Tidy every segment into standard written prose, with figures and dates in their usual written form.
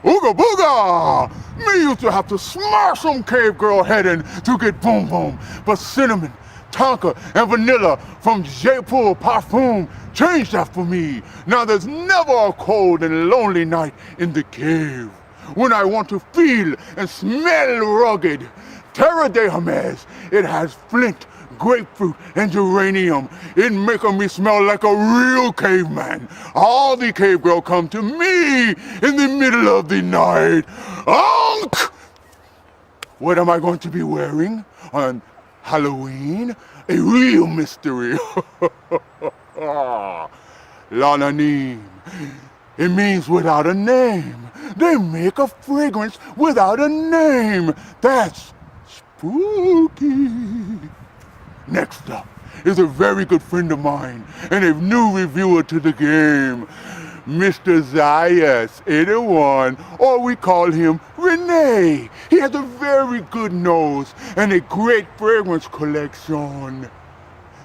Ooga booga! Me used to have to smash some cave girl head in to get boom boom, but cinnamon, tonka, and vanilla from Jaipur Parfum changed that for me. Now there's never a cold and lonely night in the cave when I want to feel and smell rugged. Terra de Hermes, it has flint, grapefruit, and geranium. It making me smell like a real caveman. All the cave girl come to me in the middle of the night. Onk! What am I going to be wearing on Halloween? A real mystery. Lananim. It means without a name. They make a fragrance without a name. That's spooky. Next up is a very good friend of mine and a new reviewer to the game, Mr. Zirh 81, or we call him Rene. He has a very good nose and a great fragrance collection.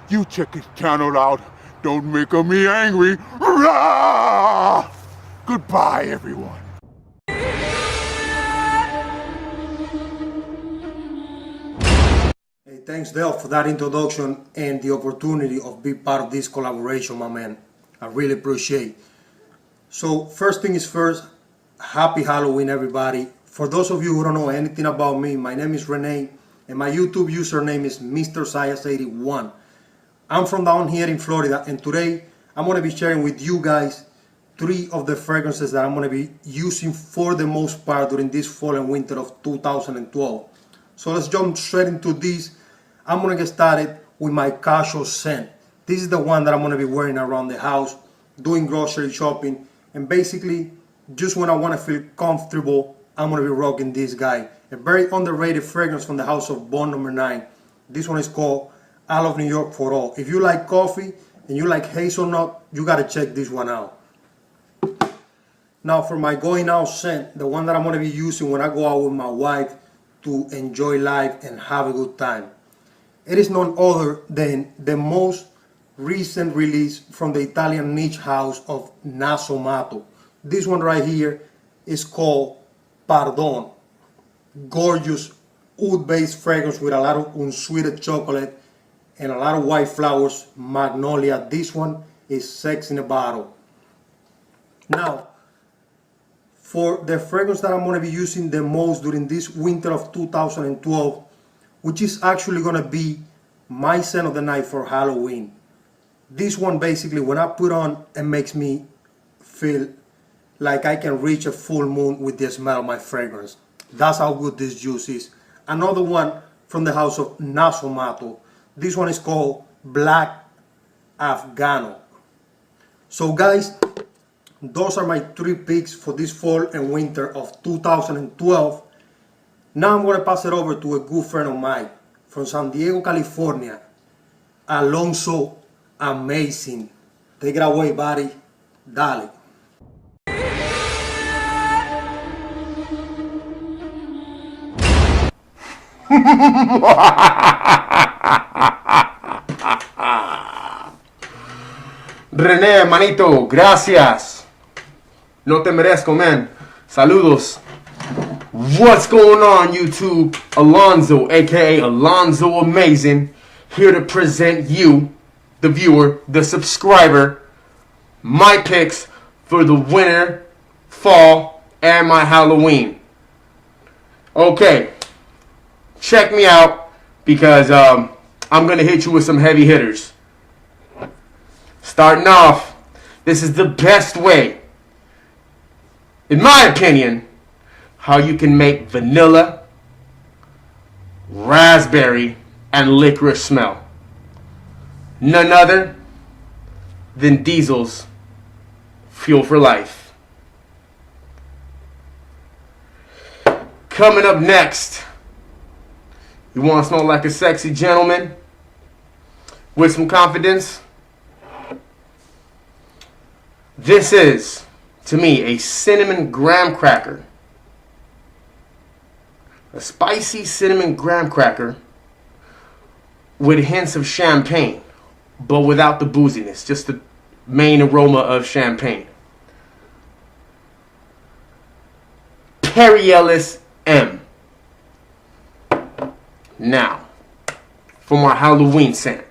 You check his channel out. Don't make me angry. Rah! Goodbye, everyone. Thanks, Del, for that introduction and the opportunity of being part of this collaboration, my man. I really appreciate it. So, first thing is first, happy Halloween, everybody. For those of you who don't know anything about me, my name is Rene, and my YouTube username is Mr. Zirh 81. I'm from down here in Florida, and today I'm going to be sharing with you guys 3 of the fragrances that I'm going to be using for the most part during this fall and winter of 2012. So let's jump straight into this. I'm going to get started with my casual scent. This is the one that I'm going to be wearing around the house, doing grocery shopping, and basically just when I want to feel comfortable, I'm going to be rocking this guy. A very underrated fragrance from the house of Bond No. 9. This one is called I Love New York for All. If you like coffee and you like hazelnut, you got to check this one out. Now for my going out scent, the one that I'm going to be using when I go out with my wife to enjoy life and have a good time. It is none other than the most recent release from the Italian niche house of Nasomato. This one right here is called Pardon. Gorgeous oud-based fragrance with a lot of unsweetened chocolate and a lot of white flowers, magnolia. This one is sex in a bottle. Now, for the fragrance that I'm going to be using the most during this winter of 2012, which is actually going to be my scent of the night for Halloween. This one basically, when I put on, it makes me feel like I can reach a full moon with the smell of my fragrance. That's how good this juice is. Another one from the house of Nasomato. This one is called Black Afghano. So guys, those are my 3 picks for this fall and winter of 2012. Now I'm going to pass it over to a good friend of mine from San Diego, California, AlonsoAmazing. Take it away, buddy. Dale. René, hermanito, gracias. No te merezco, man. Saludos. What's going on, YouTube? Alonso, aka AlonsoAmazing, here to present you, the viewer, the subscriber, my picks for the winter fall, and my Halloween. Okay, check me out because I'm going to hit you with some heavy hitters. Starting off, this is the best way, in my opinion, how you can make vanilla, raspberry, and licorice smell. None other than Diesel's Fuel for Life. Coming up next, you want to smell like a sexy gentleman with some confidence? This is, to me, a cinnamon graham cracker. A spicy cinnamon graham cracker with hints of champagne, but without the booziness, just the main aroma of champagne. Perry M. Now, for my Halloween scent.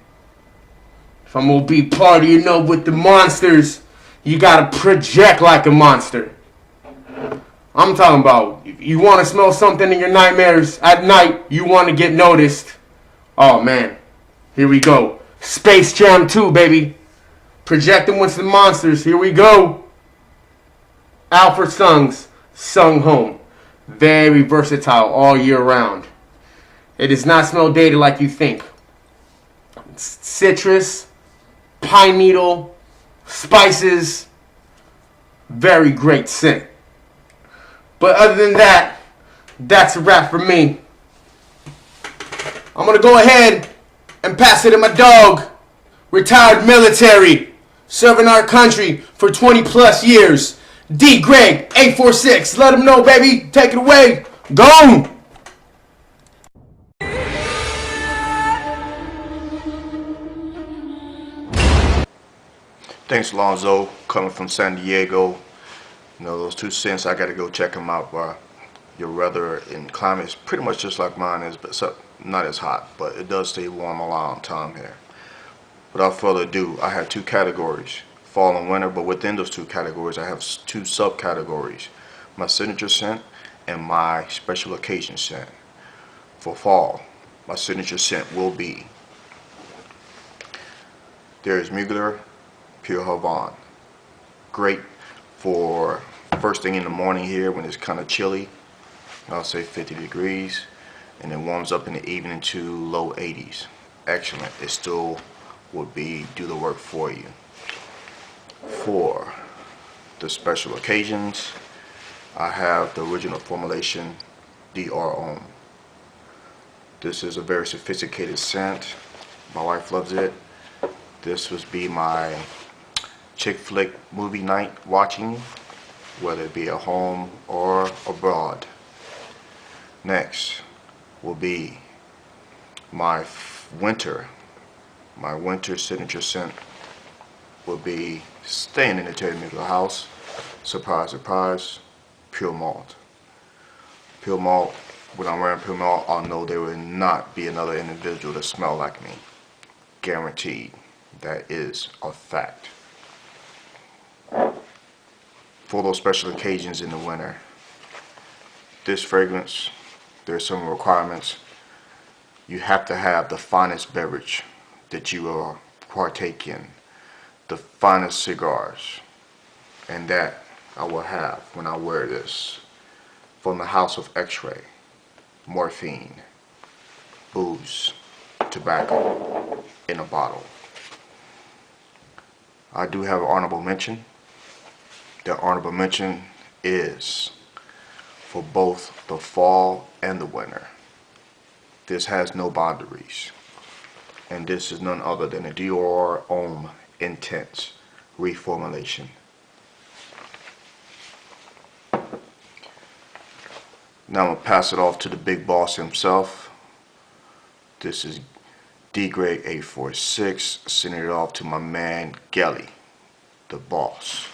If I'm gonna be partying up with the monsters, you gotta project like a monster. I'm talking about, if you wanna smell something in your nightmares at night, you wanna get noticed. Oh man, here we go. Space Jam 2, baby. Projecting with some monsters, here we go. Alfred Sung's Sung Home. Very versatile all year round. It does not smell dated like you think. Citrus, pine needle, spices, very great scent. But other than that, that's a wrap for me. I'm gonna go ahead and pass it to my dog, retired military, serving our country for 20 plus years. D Greg 846, let him know, baby. Take it away. Go. Thanks, Alonso, coming from San Diego. You know, those 2 cents, I got to go check them out. Your weather and climate is pretty much just like mine is, but not as hot, but it does stay warm a long time here. Without further ado, I have 2 categories, fall and winter, but within those 2 categories, I have 2 subcategories, my signature scent and my special occasion scent. For fall, my signature scent will be, there is Mgellie Pure Havana. Great for first thing in the morning here when it's kind of chilly. I'll say 50 degrees, and it warms up in the evening to low 80s. Excellent. It still would do the work for you. For the special occasions, I have the original formulation Dr. Homme. This is a very sophisticated scent. My wife loves it. This would be my chick flick movie night watching, whether it be at home or abroad. Next will be my winter signature scent will be staying in the Terry Mgellie house. Surprise, surprise, pure malt. Pure malt, when I'm wearing pure malt, I'll know there will not be another individual that smell like me. Guaranteed. That is a fact. For those special occasions in the winter, this fragrance, there's some requirements. You have to have the finest beverage that you will partake in, the finest cigars, and that I will have when I wear this. From the house of X-ray, morphine, booze, tobacco in a bottle. I do have an honorable mention. The honorable mention is for both the fall and the winter. This has no boundaries, and this is none other than a Dr. Homme Intense reformulation. Now I'm going to pass it off to the big boss himself. This is D Greg 846, sending it off to my man Mgellie, the boss.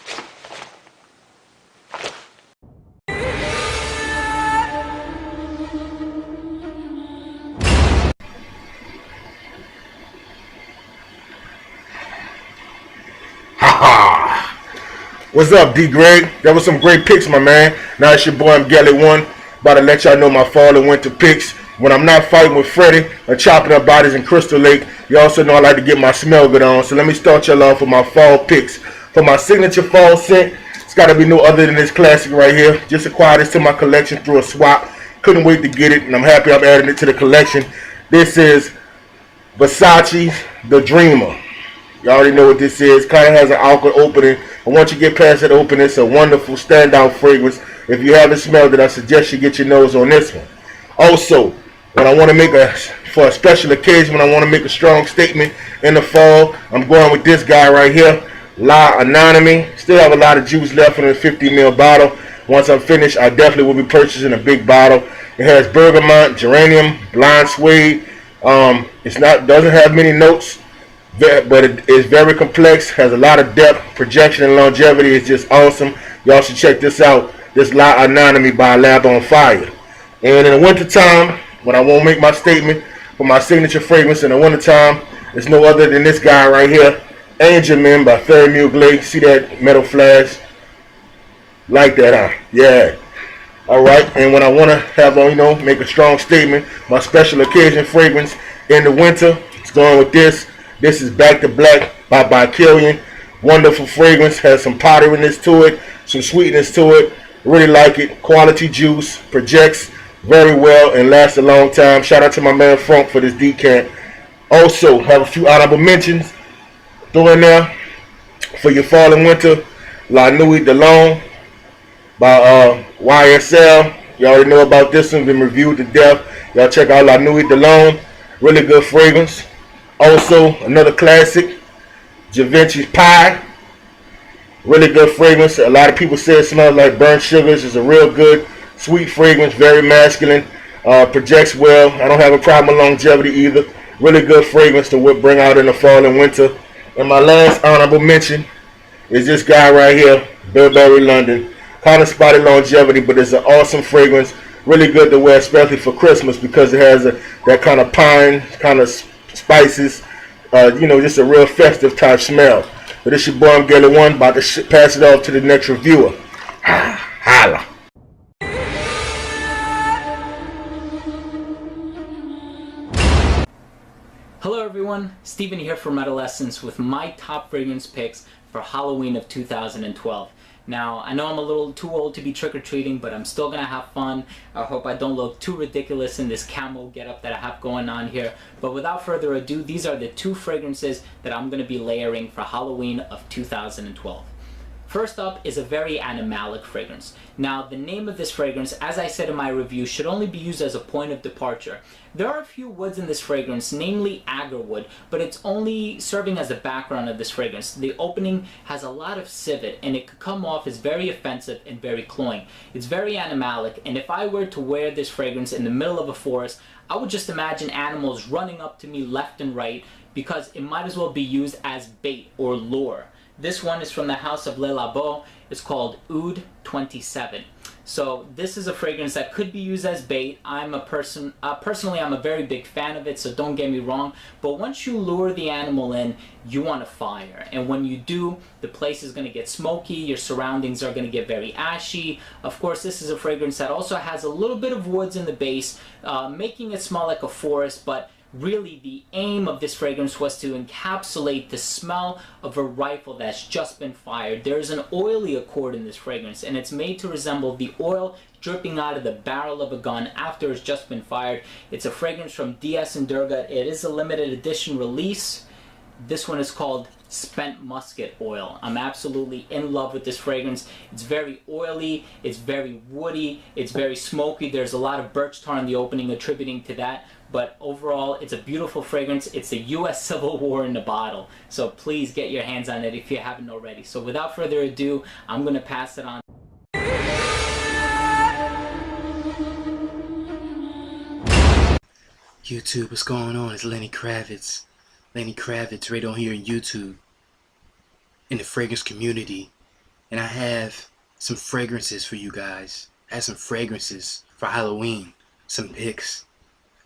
What's up, D Greg? That was some great picks, my man. Now it's your boy Mgellie1. About to let y'all know my fall and winter picks. When I'm not fighting with Freddy or chopping up bodies in Crystal Lake, you also know I like to get my smell good on. So let me start y'all off with my fall picks. For my signature fall scent, it's got to be no other than this classic right here. Just acquired this to my collection through a swap. Couldn't wait to get it, and I'm happy I'm adding it to the collection. This is Versace The Dreamer. You already know what this is. Kind of has an awkward opening. And once you get past that opening, it's a wonderful standout fragrance. If you haven't smelled it, I suggest you get your nose on this one. Also, when I want to make for a special occasion, when I want to make a strong statement in the fall, I'm going with this guy right here, La Anonymy. Still have a lot of juice left in the 50 ml bottle. Once I'm finished, I definitely will be purchasing a big bottle. It has bergamot, geranium, blind suede. Doesn't have many notes, but it is very complex, has a lot of depth, projection, and longevity. Is just awesome. Y'all should check this out. This La Anonymy by Lab on Fire. And in the wintertime, when I won't make my statement for my signature fragrance in the wintertime, it's no other than this guy right here, Angel Man by Mgellie. See that metal flash? Like that, huh? Yeah. Alright, and when I want to have, make a strong statement, my special occasion fragrance in the winter, it's going with this. This is Back to Black by Bicarian. Wonderful fragrance, has some potteriness to it, some sweetness to it. Really like it. Quality juice, projects very well, and lasts a long time. Shout out to my man Frank for this decant. Also, have a few honorable mentions. Throw in there for your fall and winter, La Nuit de L'Homme by YSL. You already know about this one, been reviewed to death. Y'all check out La Nuit de L'Homme. Really good fragrance. Also, another classic, Givenchy's Pie. Really good fragrance. A lot of people say it smells like burnt sugars. It's a real good, sweet fragrance, very masculine. Projects well. I don't have a problem with longevity either. Really good fragrance to bring out in the fall and winter. And my last honorable mention is this guy right here, Burberry London. Kind of spotty longevity, but it's an awesome fragrance. Really good to wear, especially for Christmas, because it has that kind of pine, kind of spices, just a real festive type smell. But this your boy Mgellie1, about to pass it off to the next reviewer. Holla. Hello everyone, Steven here for Redolessence with my top fragrance picks for Halloween of 2012. Now, I know I'm a little too old to be trick-or-treating, but I'm still gonna have fun. I hope I don't look too ridiculous in this camo getup that I have going on here. But without further ado, these are the two fragrances that I'm gonna be layering for Halloween of 2012. First up is a very animalic fragrance. Now, the name of this fragrance, as I said in my review, should only be used as a point of departure. There are a few woods in this fragrance, namely agarwood, but it's only serving as the background of this fragrance. The opening has a lot of civet, and it could come off as very offensive and very cloying. It's very animalic, and if I were to wear this fragrance in the middle of a forest, I would just imagine animals running up to me left and right, because it might as well be used as bait or lure. This one is from the house of Le Labo. It's called Oud 27. So this is a fragrance that could be used as bait. Personally, I'm a very big fan of it, so don't get me wrong. But once you lure the animal in, you want a fire. And when you do, the place is going to get smoky. Your surroundings are going to get very ashy. Of course, this is a fragrance that also has a little bit of woods in the base, making it smell like a forest, but really, the aim of this fragrance was to encapsulate the smell of a rifle that's just been fired. There's an oily accord in this fragrance, and it's made to resemble the oil dripping out of the barrel of a gun after it's just been fired. It's a fragrance from DS and Durga. It is a limited edition release. This one is called Spent Musket Oil. I'm absolutely in love with this fragrance. It's very oily, it's very woody, it's very smoky. There's a lot of birch tar in the opening attributing to that. But overall, it's a beautiful fragrance. It's the US Civil War in the bottle. So please get your hands on it if you haven't already. So without further ado, I'm going to pass it on. YouTube, what's going on? It's Lenny Kravitz. Lenny Kravitz right on here on YouTube. In the fragrance community. And I have some fragrances for you guys. I have some fragrances for Halloween. Some picks.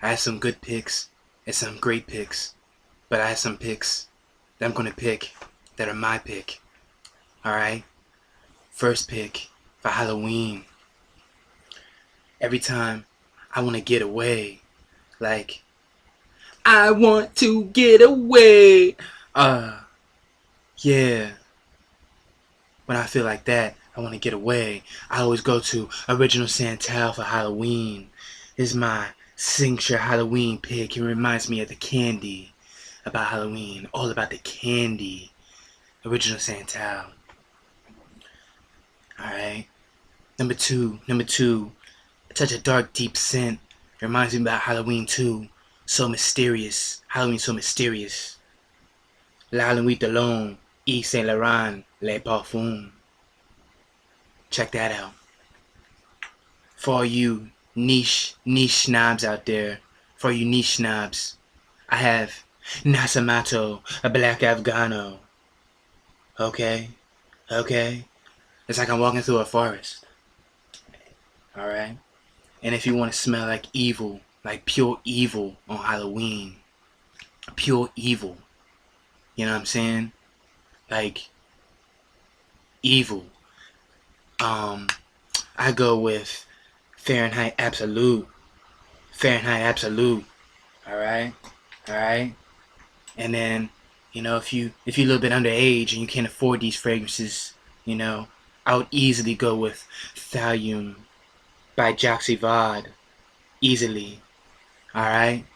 I have some good picks and some great picks, but I have some picks that I'm going to pick that are my pick. Alright? first pick for Halloween. Every time I want to get away, like, I want to get away. Yeah. When I feel like that, I want to get away. I always go to Original Santal for Halloween. This is my signature Halloween pick. It reminds me of the candy about Halloween. All about the candy. Original Santal. Alright. Number two. A touch of dark, deep scent. It reminds me about Halloween too. So mysterious. Halloween so mysterious. La Nuit de l'Homme, Yves Saint Laurent, Les Parfums. Check that out. For all you niche snobs out there, for you niche snobs, I have Nasamato, a black Afghano. Okay? It's like I'm walking through a forest. Alright? And if you want to smell like evil, like pure evil on Halloween, pure evil, you know what I'm saying? Like, evil. I go with Fahrenheit Absolute. Alright? And then, you know, if you're a little bit underage and you can't afford these fragrances, you know, I would easily go with Thallium by Joxy Vod. Easily. Alright?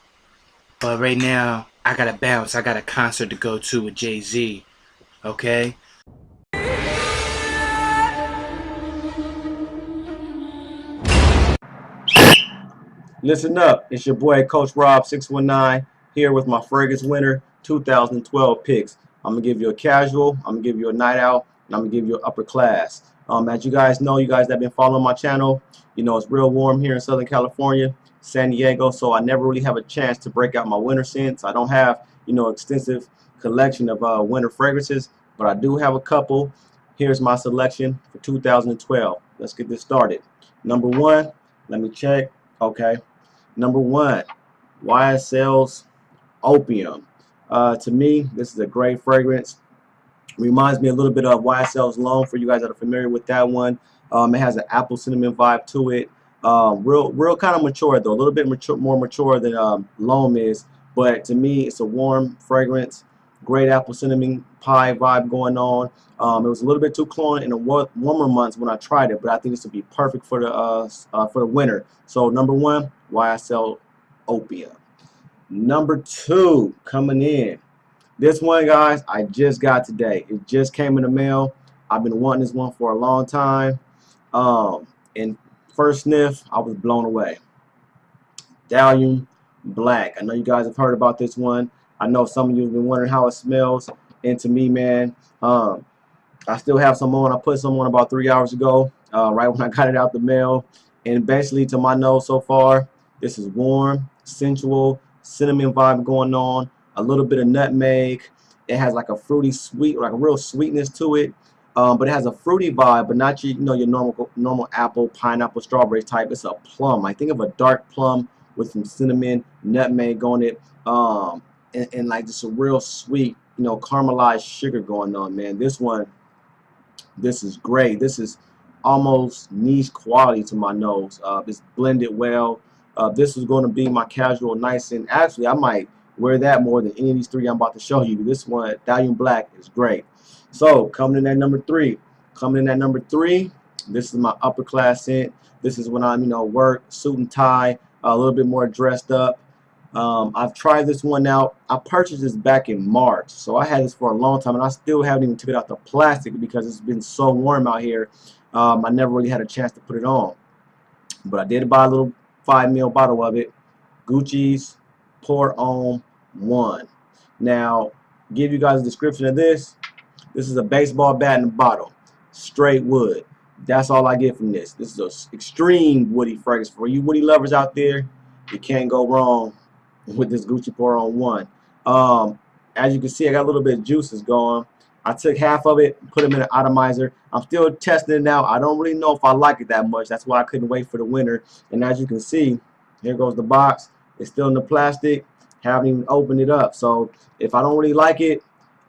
But right now, I gotta bounce. I got a concert to go to with Jay-Z. Okay? Listen up, it's your boy Coach Rob 619 here with my fragrance winner 2012 picks. I'm gonna give you a casual, I'm gonna give you a night out, and I'm gonna give you an upper class. As you guys know, you guys that have been following my channel, you know it's real warm here in Southern California, San Diego, so I never really have a chance to break out my winter scents. I don't have, you know, extensive collection of winter fragrances, but I do have a couple. Here's my selection for 2012. Let's get this started. Number one, let me check. Okay. Number one, YSL's Opium. To me, this is a great fragrance. Reminds me a little bit of YSL's Loam for you guys that are familiar with that one. It has an apple cinnamon vibe to it. Real kind of mature though, a little bit more mature than Loam is. But to me, it's a warm fragrance. Great apple cinnamon pie vibe going on. It was a little bit too clone in the warmer months when I tried it, but I think this would be perfect for the winter. So number one, YSL Opium. Number two, coming in. This one, guys, I just got today. It just came in the mail. I've been wanting this one for a long time. And first sniff, I was blown away. Thallium Black. I know you guys have heard about this one. I know some of you have been wondering how it smells. And to me, man, I still have some on. I put some on about 3 hours ago, right when I got it out the mail. And basically, to my nose so far, this is warm, sensual, cinnamon vibe going on, a little bit of nutmeg. It has like a fruity sweet, like a real sweetness to it. But it has a fruity vibe, but not your, your normal apple, pineapple, strawberry type. It's a plum. I think of a dark plum with some cinnamon, nutmeg on it, and like just a real sweet, caramelized sugar going on, man. This is great. This is almost niche quality to my nose. It's blended well. This is going to be my casual night scent. Actually, I might wear that more than any of these three I'm about to show you. This one, Thallium Black, is great. So coming in at number three. This is my upper class scent. This is when I'm, work, suit and tie, a little bit more dressed up. I've tried this one out. I purchased this back in March, so I had this for a long time, and I still haven't even took it out the plastic because it's been so warm out here. I never really had a chance to put it on, but I did buy a little 5 ml bottle of it. Gucci's Pour Homme 1. Now, give you guys a description of this. This is a baseball bat in a bottle, straight wood. That's all I get from this. This is an extreme woody fragrance. For you woody lovers out there, you can't go wrong with this Gucci Pour Homme 1. As you can see, I got a little bit of juices going. I took half of it, put them in an atomizer. I'm still testing it out. I don't really know if I like it that much. That's why I couldn't wait for the winter. And as you can see, here goes the box. It's still in the plastic. Haven't even opened it up. So if I don't really like it,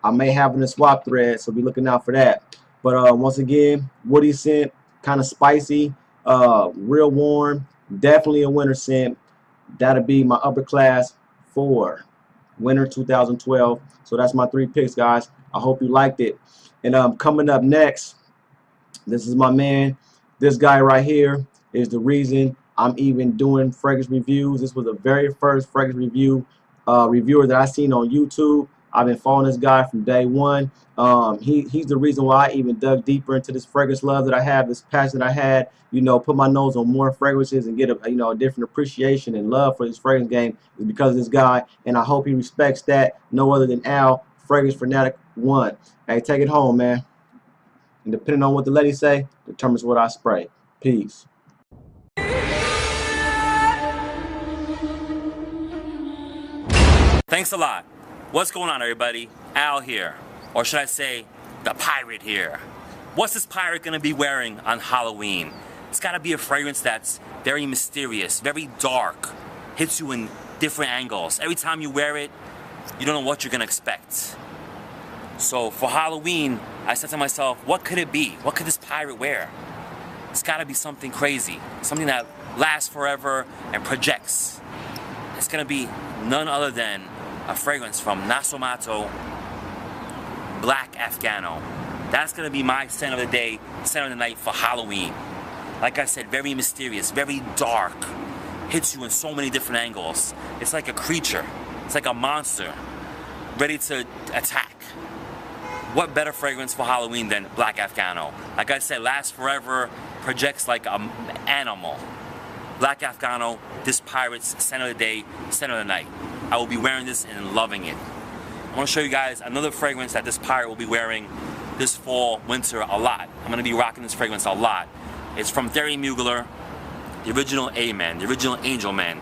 I may have it in a swap thread. So be looking out for that. But once again, woody scent, kind of spicy, real warm, definitely a winter scent. That'll be my upper class for winter 2012. So that's my 3 picks, guys. I hope you liked it. And coming up next, this is my man. This guy right here is the reason I'm even doing fragrance reviews. This was the very first fragrance reviewer that I seen on YouTube. I've been following this guy from day one. He's the reason why I even dug deeper into this fragrance love that I have, this passion that I had. You know, put my nose on more fragrances and get a different appreciation and love for this fragrance game is because of this guy, and I hope he respects that. No other than Al, Fragrance Fanatic 1. Hey, take it home, man. And depending on what the ladies say, determines what I spray. Peace. Thanks a lot. What's going on, everybody? Al here. Or should I say, the pirate here. What's this pirate gonna be wearing on Halloween? It's gotta be a fragrance that's very mysterious, very dark, hits you in different angles. Every time you wear it, you don't know what you're gonna expect. So for Halloween, I said to myself, what could it be? What could this pirate wear? It's gotta be something crazy, something that lasts forever and projects. It's gonna be none other than a fragrance from Nasomato Black Afghano. That's gonna be my scent of the day, scent of the night for Halloween. Like I said, very mysterious, very dark, hits you in so many different angles. It's like a creature, it's like a monster, ready to attack. What better fragrance for Halloween than Black Afghano? Like I said, lasts forever, projects like an animal. Black Afghano, this pirate's scent of the day, scent of the night. I will be wearing this and loving it. I want to show you guys another fragrance that this pirate will be wearing this fall, winter a lot. I'm going to be rocking this fragrance a lot. It's from Mgellie, the original A-Man, the original Angel Man.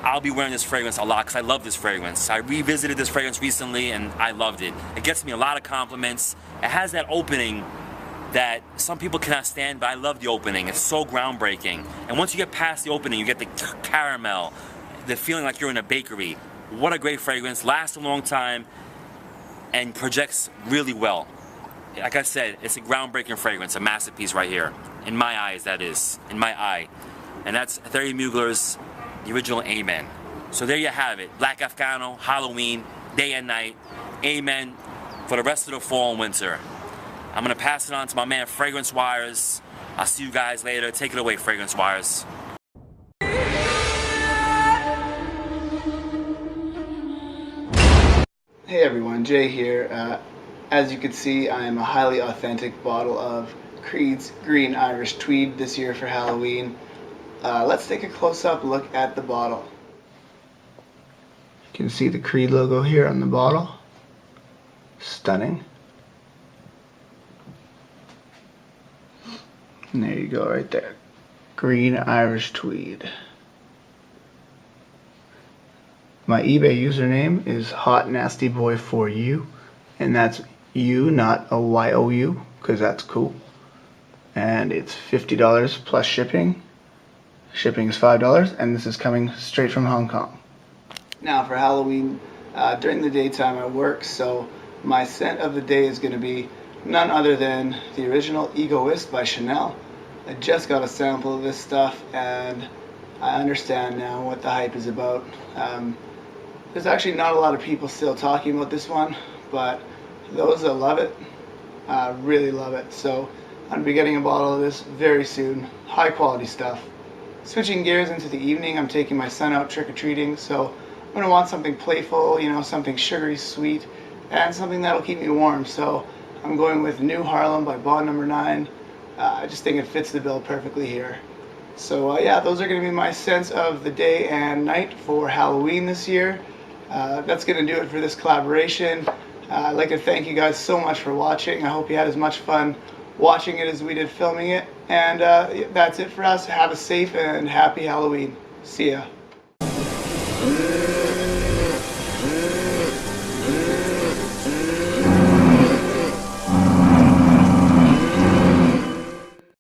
I'll be wearing this fragrance a lot because I love this fragrance. I revisited this fragrance recently and I loved it. It gets me a lot of compliments. It has that opening that some people cannot stand, but I love the opening. It's so groundbreaking. And once you get past the opening, you get the caramel, the feeling like you're in a bakery. What a great fragrance, lasts a long time, and projects really well. Like I said, it's a groundbreaking fragrance, a masterpiece right here. In my eyes, that is. In my eye. And that's Mgellie's the original A-Man. So there you have it. Black Afghano, Halloween, day and night. Amen for the rest of the fall and winter. I'm going to pass it on to my man, FragranceWires. I'll see you guys later. Take it away, FragranceWires. Hey everyone, Jay here. As you can see, I am a highly authentic bottle of Creed's Green Irish Tweed this year for Halloween. Let's take a close-up look at the bottle. You can see the Creed logo here on the bottle. Stunning. And there you go right there. Green Irish Tweed. My eBay username is HotNastyBoy4U, and that's U, not a Y-O-U, because that's cool. And it's $50 plus shipping. Shipping is $5, and this is coming straight from Hong Kong. Now for Halloween, during the daytime I work, so my scent of the day is going to be none other than the original Egoist by Chanel. I just got a sample of this stuff, and I understand now what the hype is about. There's actually not a lot of people still talking about this one, but those that love it, really love it. So I'm going to be getting a bottle of this very soon. High quality stuff. Switching gears into the evening, I'm taking my son out trick-or-treating, so I'm going to want something playful, you know, something sugary sweet, and something that'll keep me warm. So I'm going with New Harlem by BottomNote. I just think it fits the bill perfectly here. So yeah, those are going to be my scents of the day and night for Halloween this year. That's going to do it for this collaboration. I'd like to thank you guys so much for watching. I hope you had as much fun watching it as we did filming it. And that's it for us. Have a safe and happy Halloween. See ya.